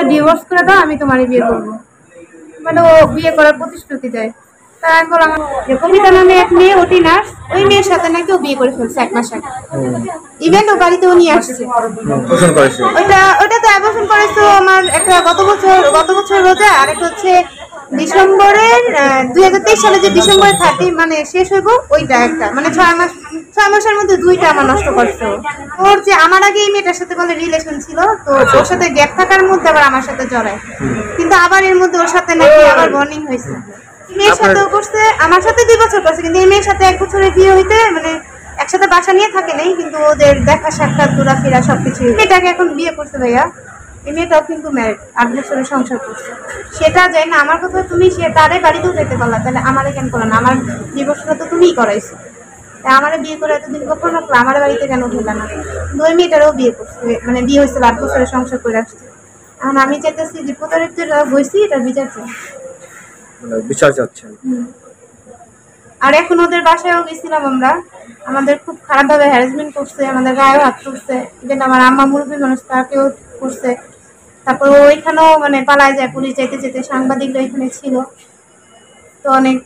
ওরা ডিভোর্স করে দাও, আমি তোমারই বিয়ে করবো। মানে ও বিয়ে করার প্রতিশ্রুতি দেয়। তা আমি বললাম যে কবিতা নামে এক মেয়ে, ওটি নার্স, ওই মেয়ের সাথে নাকি ও বিয়ে করে ফেলছে 1 মাস আগে। ইভেন ও বাড়িতেও নিয়ে আসছে। ওটা তো অ্যাবর্শন করেছে আমার একটা গত বছর রোজা, আর একটা হচ্ছে ডিসেম্বরের 2023 সালে যে ডিসেম্বরের 30 মানে শেষ হইব, ওইটা একটা মানে 6 মাসের মধ্যে 2টা আমার নষ্ট করছে। ওর যে আমার আগে এই মেয়েটার সাথে বলে রিলেশন ছিল, তো ওর সাথে গ্যাপ থাকার মধ্যে আবার আমার সাথে জড়ায়, কিন্তু আবার এর মধ্যে ওর সাথে নাকি আবার বর্নিং হয়েছে। মেয়ের সাথেও করছে, আমার সাথে 2 বছর করছে, কিন্তু এই মেয়ের সাথে 1 বছরের বিয়ে হইতে মানে একসাথে বাসা নিয়ে থাকে নাই, কিন্তু ওদের দেখা সাক্ষাৎ ঘোরাফেরা সবকিছু। মেয়েটাকে এখন বিয়ে করছে ভাইয়া, এই মেয়েটাও কিন্তু ম্যারিড, 8 বছরের সংসার করছে। সেটা যায় না আমার কথা, তুমি সে তারে বাড়িতেও যেতে পারলা, তাহলে আমারে কেন করো না? আমার ডিভোর্সটা তো তুমিই করাইছো, আমারে বিয়ে করে এতদিন কখন রাখলো, আমার বাড়িতে কেন উঠলো না? কিন্তু ওই মেয়েটারও বিয়ে করছে, মানে বিয়ে হয়েছিল 8 বছরের সংসার করে আসছে। এখন আমি চাইতেছি যে প্রতারিত হয়েছি, এটা বিচার চাই, বিচার চাচ্ছেন। আর এখন ওদের বাসায়ও গেছিলাম আমরা, আমাদের খুব খারাপভাবে হ্যারাসমেন্ট করছে, আমাদের গায়েও হাত করছে, ইভেন আমার আম্মা মুরব্বী মানুষ তাকেও করছে। তারপর ওইখানেও মানে পালায় যায়, পুলিশ যেতে যেতে সাংবাদিকরা এখানে ছিল, তো অনেক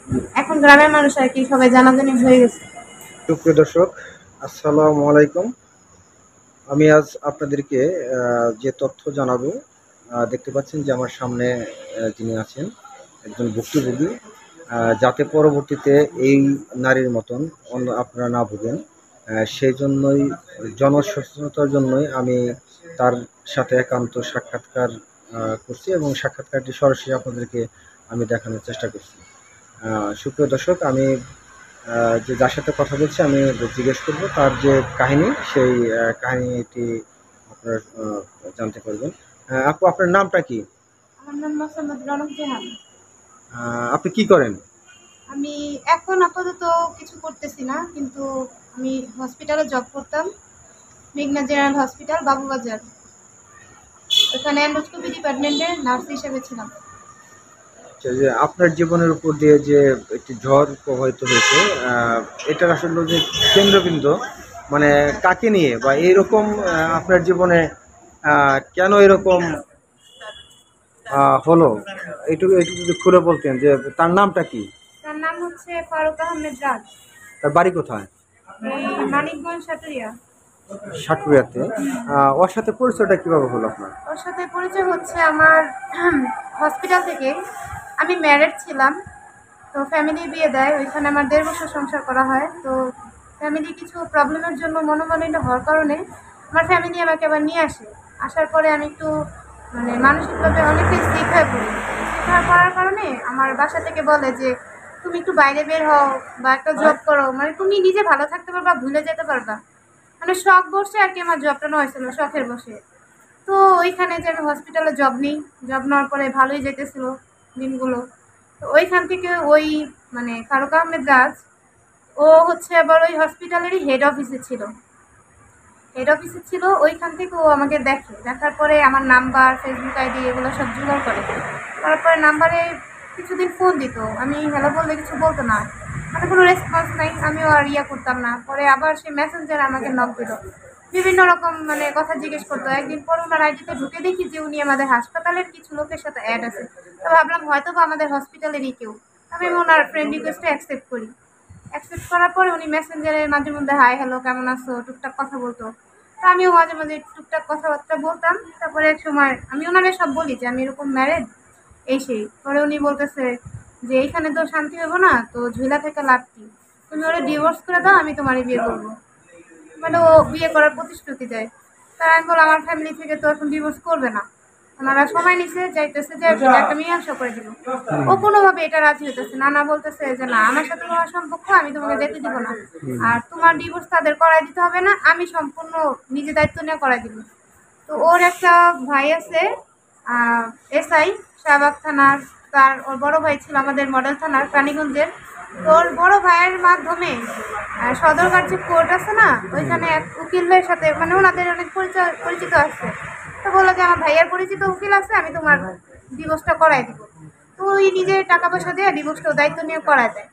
এখন গ্রামের মানুষ আর কি সবাই জানাজানি হয়ে গেছে। সুপ্রিয় দর্শক, আসসালামু আলাইকুম। আমি আজ আপনাদেরকে যে তথ্য জানাবো, দেখতে পাচ্ছেন যে আমার সামনে যিনি আছেন একজন ভুক্তভোগী, যাতে পরবর্তীতে এই নারীর মতন অন্য আপনারা না ভোগেন, সেই জন্যই জনসচেতনতার জন্যই আমি তার সাথে একান্ত সাক্ষাৎকার করছি এবং সাক্ষাৎকারটি সরাসরি আপনাদেরকে আমি দেখানোর চেষ্টা করছি। সুপ্রিয় দর্শক, আমি যে যার সাথে কথা বলছি আমি জিজ্ঞেস করব তার যে কাহিনী, সেই কাহিনীটি আপনারা জানতে পারবেন। আপু, আপনার নামটা কি? আমার নাম মোসাম্মদ রনক জাহান। আপনি কি করেন? আমি এখন আপাতত কিছু করতেছি না, কিন্তু আমি হসপিটালে জব করতাম, মেঘনা জেনারেল হসপিটাল, বাবুবাজার। ওখানে এন্ডোস্কোপি ডিপার্টমেন্টে নার্স হিসেবে ছিলাম। যে আপনার জীবনের উপর দিয়ে যে একটি ঝড় প্রবাহিত হয়েছে, এটার আসলে যে কেন্দ্রবিন্দু মানে কাকে নিয়ে, বা এইরকম আপনার জীবনে কেন এরকম হলো, এইটুকু যদি খুলে বলতেন যে তার নামটা কি? তার নাম হচ্ছে ফারুক আহমেদ রাজ। তার বাড়ি কোথায়? মানিকগঞ্জ, সাটুরিয়া। সাটুরিয়াতে। ওর সাথে পরিচয়টা কিভাবে হলো আপনার? ওর সাথে পরিচয় হচ্ছে আমার হসপিটাল থেকে। আমি ম্যারিড ছিলাম, তো ফ্যামিলি বিয়ে দেয়, ওইখানে আমার 1.5 বছর সংসার করা হয়। তো ফ্যামিলি কিছু প্রবলেমের জন্য মনোমালিন্য হওয়ার কারণে আমার ফ্যামিলি আমাকে আবার নিয়ে আসে। আসার পরে আমি একটু মানে মানসিকভাবে অনেকটাই সিক হয়ে পড়ি। সিক হয়ে পড়ার কারণে আমার বাসা থেকে বলে যে তুমি একটু বাইরে বের হও বা একটা জব করো, মানে তুমি নিজে ভালো থাকতে পারবা, ভুলে যেতে পারবা। মানে শখ বসে আর কি আমার জবটা নেওয়া হয়েছিল, শখের বসে। তো ওইখানে যে আমি হসপিটালে জব নিই, জব নেওয়ার পরে ভালোই যেতেছিল দিনগুলো। তো ওইখান থেকে ওই মানে ফারুক আহমেদ রাজ, ও হচ্ছে আবার ওই হসপিটালেরই হেড অফিসে ছিল। ওইখান থেকে ও আমাকে দেখার পরে আমার নাম্বার, ফেসবুক আইডি এগুলো সব জোগাড় করে। তারপরে নাম্বারে কিছুদিন ফোন দিত, আমি হ্যালো বললে কিছু বলতো না, মানে কোনো রেসপন্স নাই, আমিও আর করতাম না। পরে আবার সে মেসেঞ্জারে আমাকে নক দিল, বিভিন্ন রকম মানে কথা জিজ্ঞেস করতো। একদিন পর ওনার আইডিতে ঢুকে দেখি যে উনি আমাদের হাসপাতালের কিছু লোকের সাথে অ্যাড আছে। তো ভাবলাম হয়তো বা আমাদের হসপিটালেরই কেউ। আমি ওনার ফ্রেন্ড রিকোয়েস্টে অ্যাকসেপ্ট করি। অ্যাকসেপ্ট করার পরে উনি মেসেঞ্জারে মাঝে মধ্যে হাই হ্যালো কেমন আছো টুকটাক কথা বলতো। তো আমিও মাঝে মাঝে টুকটাক কথাবার্তা বলতাম। তারপরে এক সময় আমি ওনারে সব বলি যে আমি এরকম ম্যারেড, এই সেই। পরে উনি বলতেছে যে এইখানে তো শান্তি হবো না, তো ঝুলা থেকে লাভ কি, তুমি ওরা ডিভোর্স করে দাও, আমি তোমারই বিয়ে করবো। মানে ও বিয়ে করার প্রতিশ্রুতি দেয়। তার আমি বললাম আমার ফ্যামিলি থেকে তো এখন ডিভোর্স করবে না, ওনারা সময় নিছে, যাইতেছে যে একটা মীমাংসা করে দিল। ও কোনোভাবে এটা রাজি হইতেছে না, বলতেছে যে না, আমার সাথে তোমার সম্পর্ক, আমি তোমাকে যেতে দিব না, আর তোমার ডিভোর্স তাদের করাই দিতে হবে না, আমি সম্পূর্ণ নিজে দায়িত্ব নিয়ে করাই দিব। তো ওর একটা ভাই আছে এসআই শাহবাগ থানার, ওর বড় ভাই ছিল আমাদের মডেল থানার রানীগঞ্জের। ওর বড় ভাইয়ের মাধ্যমে সদরঘাট যে কোর্ট আছে না, ওইখানে এক উকিলের সাথে মানে ওনাদের অনেক পরিচিত আছে। তো বললো যে আমার ভাইয়ের পরিচিত উকিল আছে, আমি তোমার ডিভোর্সটা করাই দিব। তো ওই নিজের টাকা পয়সা দিয়ে ডিভোর্সটাও দায়িত্ব নিয়ে করা যায়।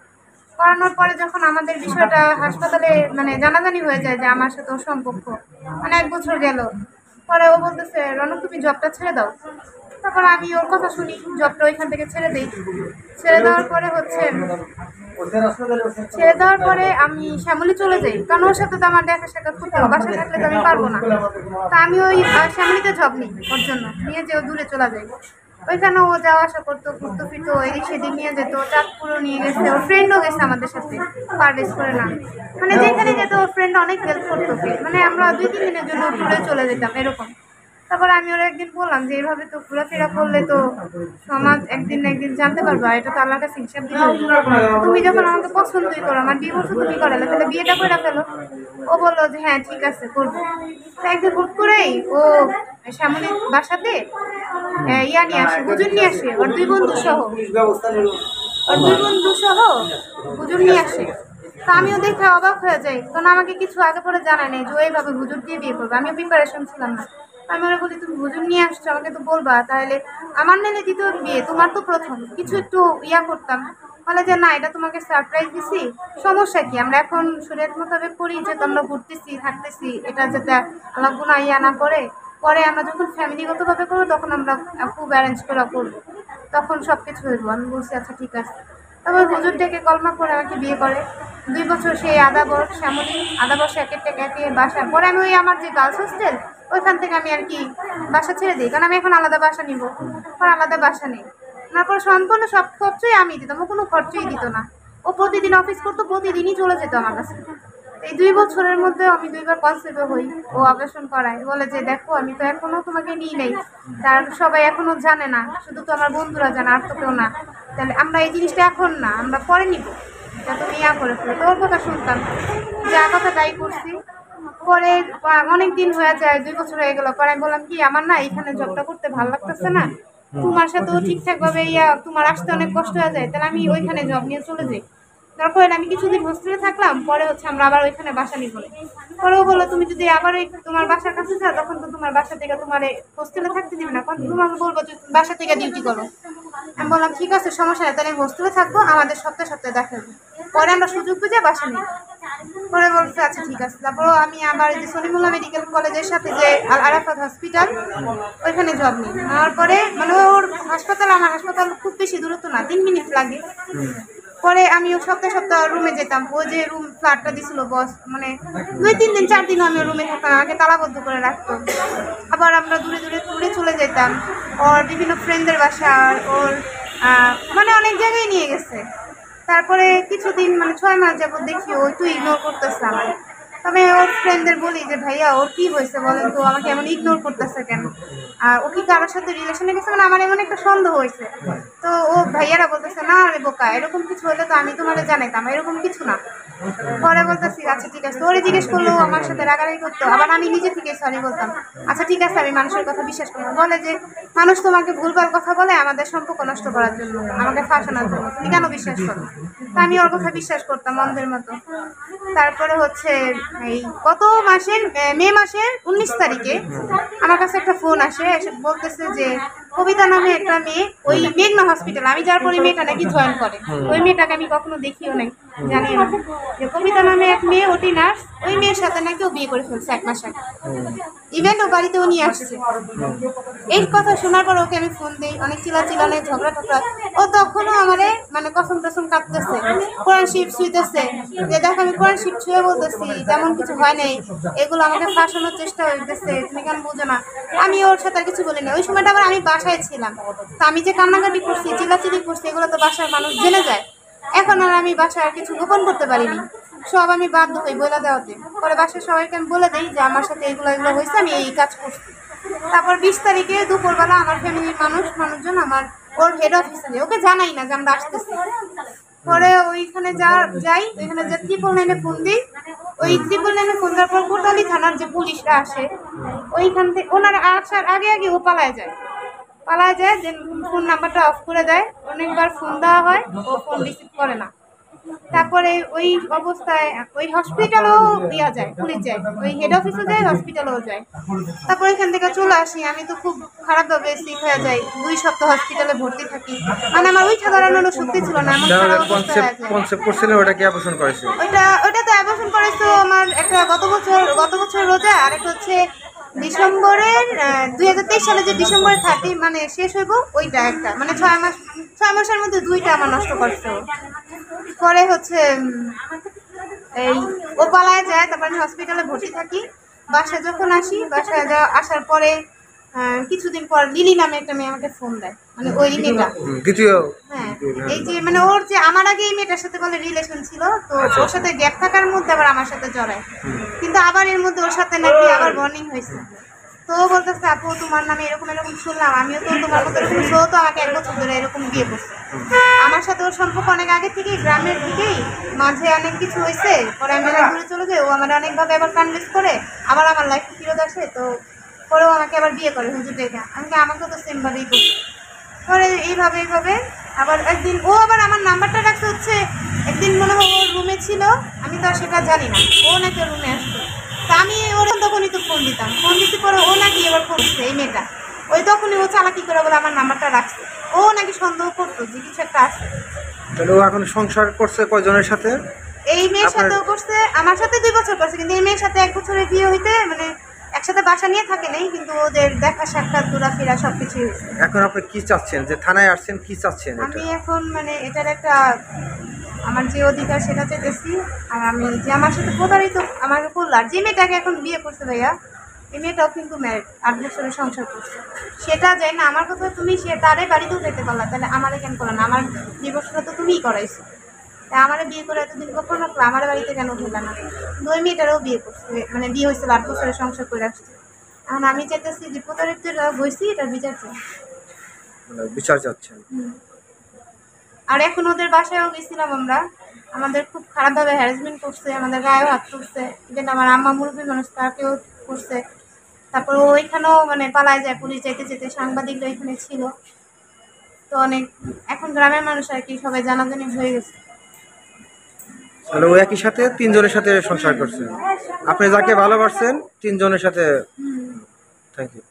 করানোর পরে যখন আমাদের বিষয়টা হাসপাতালে মানে জানাজানি হয়ে যায় যে আমার সাথে ওর সম্পর্ক, মানে 1 বছর গেল, পরে ও বলতেছে রনক তুমি জবটা ছেড়ে দাও। তারপর আমি ওর কথা শুনি, জবটা ওইখান থেকে ছেড়ে দিই। ছেড়ে দেওয়ার পরে হচ্ছে ছেড়ে দেওয়ার পরে আমি শ্যামলী চলে যাই, কারণ ওর সাথে তো আমার দেখা সাক্ষাৎ করতে হবে, বাসায় থাকলে তো আমি পারবো না। তা আমি ওই শ্যামলীতে জব নিই, ওর জন্য নিয়ে যে ও দূরে চলে যায়। ওইখানে ও যাওয়া আসা করতো, ঘুরতো ফিরতো, এদিক সেদিক নিয়ে যেত, চাঁদপুরও নিয়ে গেছে, ওর ফ্রেন্ডও গেছে আমাদের সাথে, পার ডেজ করে না, মানে যেখানে যেত ওর ফ্রেন্ড অনেক হেল্প করতো ওকে, মানে আমরা 2-3 দিনের জন্য ট্যুরে চলে যেতাম এরকম। তারপর আমি ওরা একদিন বললাম যে এইভাবে তো ঘোরাফেরা করলে তো সমাজ একদিন না একদিন জানতে পারবো, আর এটা তো আল্লাহর কাছে হিসাব দিতে হবে। তুমি যখন আমাকে পছন্দই করো, আমার ডিভোর্স তুমি করালে, তাহলে বিয়েটা করে ফেলো। ও বললো যে হ্যাঁ ঠিক আছে করবো। তো একদিন হুট করেই ও শ্যামলীর বাসাতে ইয়া নিয়ে আসে, হুজুর নিয়ে আসে, ওর 2 বন্ধু সহ, হুজুর নিয়ে আসে। তা আমিও দেখে অবাক হয়ে যাই, কারণ আমাকে কিছু আগে পরে জানাই নাই যে ও এইভাবে হুজুর দিয়ে বিয়ে করবে, আমিও প্রিপারেশন ছিলাম না। আমি ওরা বলি তুমি হুজুর নিয়ে আসছো, আমাকে তো বলবা, তাহলে আমার নেলে দ্বিতীয় বিয়ে, তোমার তো প্রথম, কিছু একটু ইয়া করতাম। বলে যে না, এটা তোমাকে সারপ্রাইজ দিছি, সমস্যা কি, আমরা এখন শরীয়ত মোতাবেক করি যে তোমরা ঘুরতেছি থাকতেছি, এটা যাতে আল্লাহ গুনাহ ইয়া না করে, পরে আমরা যখন ফ্যামিলিগতভাবে করবো তখন আমরা খুব অ্যারেঞ্জ করে করবো, তখন সব কিছু হইব। আমি বলছি আচ্ছা ঠিক আছে। তারপর হুজুর ডেকে কলমা করে আমাকে বিয়ে করে। 2 বছর সেই আদাবর শ্যামলী, আদাবর একে বাসা, পরে আমি ওই আমার যে গার্লস হোস্টেল ওইখান থেকে আমি আর কি বাসা ছেড়ে দিই, কারণ আমি এখন আলাদা বাসা নিব, পরে আলাদা বাসা নেই। তারপর সম্পূর্ণ সব খরচই আমি দিতাম, ও কোনো খরচই দিত না। ও প্রতিদিন অফিস করতো, প্রতিদিনই চলে যেত আমার কাছে। এই 2 বছরের মধ্যে আমি 2বার কনসিভও হই, ও অপারেশন করায়, বলে যে দেখো আমি তো এখনো তোমাকে নিই নেই, তার সবাই এখনো জানে না, শুধু তো আমার বন্ধুরা জানে, আর তো কেউ না, তাহলে আমরা এই জিনিসটা এখন না, আমরা পরে নিব, যা তুমি ইয়া করে ফেলো। তোর কথা শুনতাম, যা কথা তাই করছি। পরে অনেক দিন হয়ে যায়, 2 বছর হয়ে গেল, পরে আমি বললাম কি আমার না এখানে জবটা করতে ভালো লাগতেছে না, তোমার সাথেও ঠিকঠাক ভাবে ইয়া তোমার আসতে অনেক কষ্ট হয়ে যায়, তাহলে আমি ওইখানে জব নিয়ে চলে যাই। তারপরে আমি কিছুদিন হোস্টেলে থাকলাম, পরে হচ্ছে আমরা আবার ওইখানে বাসা নিব। পরেও বললো তুমি যদি আবার ওই তোমার বাসার কাছে যাও, তখন তো তোমার বাসা থেকে তোমার হোস্টেলে থাকতে দিবে না, তখন তোমাকে বলবো যে তুমি বাসা থেকে ডিউটি করো। আমি বললাম ঠিক আছে সমস্যা নেই, তাহলে আমি হোস্টেলে থাকবো, আমাদের সপ্তাহে সপ্তাহে দেখা হবে। পরে আমরা সুযোগ বুঝে বাসা নিই। পরে বলছে আচ্ছা ঠিক আছে। তারপরও আমি আবার যে সলিমুল্লাহ মেডিকেল কলেজের সাথে যে আল আরাফাত হসপিটাল, ওইখানে জব নিই। নেওয়ার পরে মানে ওর হাসপাতাল আমার হাসপাতাল খুব বেশি দূরত্ব না, 3 মিনিট লাগে। পরে আমি সপ্তাহে সপ্তাহে রুমে যেতাম, ও যে রুম ফ্ল্যাটটা দিছিল বস, মানে 2-3 দিন 4 দিনও আমি রুমে থাকতাম, আমাকে তালাবদ্ধ করে রাখতো। আবার আমরা দূরে দূরে ট্যুরে চলে যেতাম, ওর বিভিন্ন ফ্রেন্ডদের বাসা, ওর মানে অনেক জায়গায় নিয়ে গেছে। তারপরে কিছুদিন মানে 6 মাস যাবত দেখি ও একটু ইগনোর করতেছে আমার। তবে ওর ফ্রেন্ডদের বলি যে ভাইয়া ওর কি হয়েছে বলেন তো, আমাকে এমন ইগনোর করতেছে কেন, আর ও কি কারোর সাথে রিলেশনে গেছে, মানে আমার এমন একটা সন্দেহ হয়েছে। তো ও ভাইয়ারা বলতেছে না রে বোকা, এরকম কিছু হলে তো আমি তোমাকে জানাইতাম, এরকম কিছু না। পরে বলতেছি আচ্ছা ঠিক আছে, ওরে জিজ্ঞেস করলেও আমার সাথে রাগারাগি করতো, আবার আমি নিজে থেকে সরি বলতাম, আচ্ছা ঠিক আছে আমি মানুষের কথা বিশ্বাস করি না। বলে যে মানুষ তোমাকে ভুলভাল কথা বলে আমাদের সম্পর্ক নষ্ট করার জন্য, আমাকে ফাঁসানোর জন্য, তুমি কেন বিশ্বাস করো? তা আমি ওর কথা বিশ্বাস করতাম অন্ধের মতো। তারপরে হচ্ছে এই গত মাসের মে মাসের 19 তারিখে আমার কাছে একটা ফোন আসে, এসে বলতেছে যে কবিতা নামে একটা মেয়ে ওই মেঘনা হসপিটাল, আমি যার পরে মেয়েটা নাকি জয়েন করে, ওই মেয়েটাকে আমি কখনো দেখিও নাই, জানিও না, যে কবিতা নামে এক মেয়ে ওটি নার্স, ওই মেয়ের সাথে নাকি ও বিয়ে করে ফেলছে 1 মাস আগে, ইভেন ও বাড়িতেও নিয়ে আসছে। এই কথা শোনার পর ওকে আমি ফোন দিই, অনেক চিল্লাচিল্লানি ঝগড়া টগড়া, ও তখনও আমারে মানে কসম টসম কাঁপতেছে, কোরআন শরীফ ছুঁইতেছে, যে দেখো আমি কোরআন শরীফ ছুঁয়ে বলতেছি তেমন কিছু হয় নাই, এগুলো আমাকে ফাঁসানোর চেষ্টা হইতেছে, তুমি কেন বুঝো না। আমি ওর সাথে আর কিছু বলি না, ওই সময়টা আবার আমি বাসায় ছিলাম, তো আমি যে কান্নাকাটি করছি চিল্লাচিল্লি করছি এগুলো তো বাসার মানুষ জেনে যায়। এখন আর আমি বাসায় আর কিছু গোপন করতে পারিনি, সব আমি বাধ্য হই বলে দেওয়াতে। পরে বাসার সবাইকে আমি বলে দিই যে আমার সাথে এগুলো এগুলো হয়েছে, আমি এই কাজ করছি। তারপর 20 তারিখে দুপুরবেলা আমার ফ্যামিলির মানুষজন আমার ওর হেড অফিসে, ওকে জানাই না যে আমরা আসতেছি। পরে ওইখানে যাই, ওইখানে যে 999-এ ফোন দিই, ওই 999-এ ফোন দেওয়ার পর কোটালি থানার যে পুলিশরা আসে, ওইখান থেকে ওনারা আসার আগে আগে ও পালায় যায়, যে ফোন নাম্বারটা অফ করে দেয়। অনেকবার ফোন দেওয়া হয়, ও ফোন রিসিভ করে না। তারপরে ওই অবস্থায় ওই হসপিটালও দেওয়া যায়, পুলিশ যায়, ওই হেড অফিসে যায়, হসপিটালও যায়। তারপর এখান থেকে চলে আসি, আমি তো খুব খারাপভাবে সিক হয়ে যাই, 2 সপ্তাহ হসপিটালে ভর্তি থাকি, মানে আমার উঠা দাঁড়ানোর শক্তি ছিল না, এমন খারাপ অবস্থা হয়ে যায়। কনসেপ্ট করছিলেন ওটা কি অপারেশন করেছে? ওইটা তো অ্যাবর্শন করেছে আমার একটা গত বছর রোজা, আর একটা হচ্ছে ডিসেম্বরের 2023 সালে যে ডিসেম্বর 30 মানে শেষ হইব ওইটা একটা মানে 6 মাসের মধ্যে 2টা আমার নষ্ট করছে ও। পরে হচ্ছে এই ও পালায় যায়, তারপর আমি হসপিটালে ভর্তি থাকি। বাসায় যখন আসি, বাসায় আসার পরে কিছুদিন পর লিলি নামে একটা মেয়ে আমাকে ফোন দেয়, মানে ওই মেয়েটা দ্বিতীয়। হ্যাঁ, এই যে মানে ওর যে আমার আগে এই মেয়েটার সাথে বলে রিলেশন ছিল, তো ওর সাথে গ্যাপ থাকার মধ্যে আবার আমার সাথে জড়ায়, কিন্তু আবার এর মধ্যে ওর সাথে নাকি আবার বর্নিং হয়েছে। তো ও বলতেছে আপু তোমার নামে এরকম এরকম শুনলাম, আমিও তো তোমার মতো এরকম ছিল, তো আমাকে 1 বছর ধরে এরকম বিয়ে করছে। আমার সাথে ওর সম্পর্ক অনেক আগে থেকেই, গ্রামের দিকেই, মাঝে অনেক কিছু হয়েছে, পরে আমি অনেক দূরে চলে যাই, ও আমার অনেকভাবে আবার কনভিন্স করে আবার আমার লাইফে ফিরত আসে। তো পরেও আমাকে আবার বিয়ে করে হুজুর এটা আমাকে তো সেমভাবেই করছে। পরে এইভাবে আবার একদিন ও আবার আমার নাম্বারটা রাখতে হচ্ছে, একদিন মনে হয় ওর রুমে ছিল, আমি তো আর সেটা জানি না, ও নাকি রুমে আসতো। তা আমি ওর তখনই তো ফোন দিতাম, ফোন দিতে পরে ও নাকি এবার করছে এই মেয়েটা, ওই তখনই ও চালাকি করে বলে আমার নাম্বারটা রাখছে। ও নাকি সন্দেহ করতো যে কিছু একটা আছে। তাহলে ও এখন সংসার করছে কয়জনের সাথে? এই মেয়ের সাথেও করছে, আমার সাথে 2 বছর করছে, কিন্তু এই মেয়ের সাথে 1 বছরের বিয়ে হইতে মানে একসাথে বাসা নিয়ে থাকে নাই, কিন্তু ওদের দেখা সাক্ষাৎ ঘোরাফেরা সবকিছুই হয়েছে। এখন আপনি কি চাচ্ছেন, যে থানায় আসছেন কি চাচ্ছেন? আমি এখন মানে এটার একটা আমার যে অধিকার সেটা চাইতেছি। আর আমি যে আমার সাথে প্রতারিত আমার করলো, আর যে মেয়েটাকে এখন বিয়ে করছে ভাইয়া, এই মেয়েটাও কিন্তু ম্যারিড, 8 বছরের সংসার করছে, সেটা যায় না। আমার কথা তুমি সে তারে বাড়িতেও যেতে পারলা, তাহলে আমারে কেন করলো না? আমার ডিভোর্সটা তো তুমিই করাইছো, তাই আমারে বিয়ে করে এতদিন কখন রাখলো, আমার বাড়িতে কেন উঠে না? ওই মেয়েটারও বিয়ে করছে, মানে বিয়ে হয়েছিল, 8 বছরের সংসার করে আসছে। এখন আমি চাইতেছি যে প্রতারিত হয়েছি এটার বিচার চাই। মানে বিচার চাচ্ছেন? আর এখন ওদের বাসায়ও গেছিলাম আমরা, আমাদের খুব খারাপভাবে হ্যারাসমেন্ট করছে, আমাদের গায়েও হাত তুলছে, যেটা আমার আম্মা মুরব্বী মানুষ তাকেও করছে। তারপর ওইখানেও মানে পালায় যায়, পুলিশ যেতে যেতে সাংবাদিকরা এখানে ছিল, তো অনেক এখন গ্রামের মানুষ আর কি সবাই জানাজানি হয়ে গেছে। তাহলে ও একই সাথে 3 জনের সাথে সংসার করছে, আপনি যাকে ভালোবাসছেন 3 জনের সাথে। Thank you.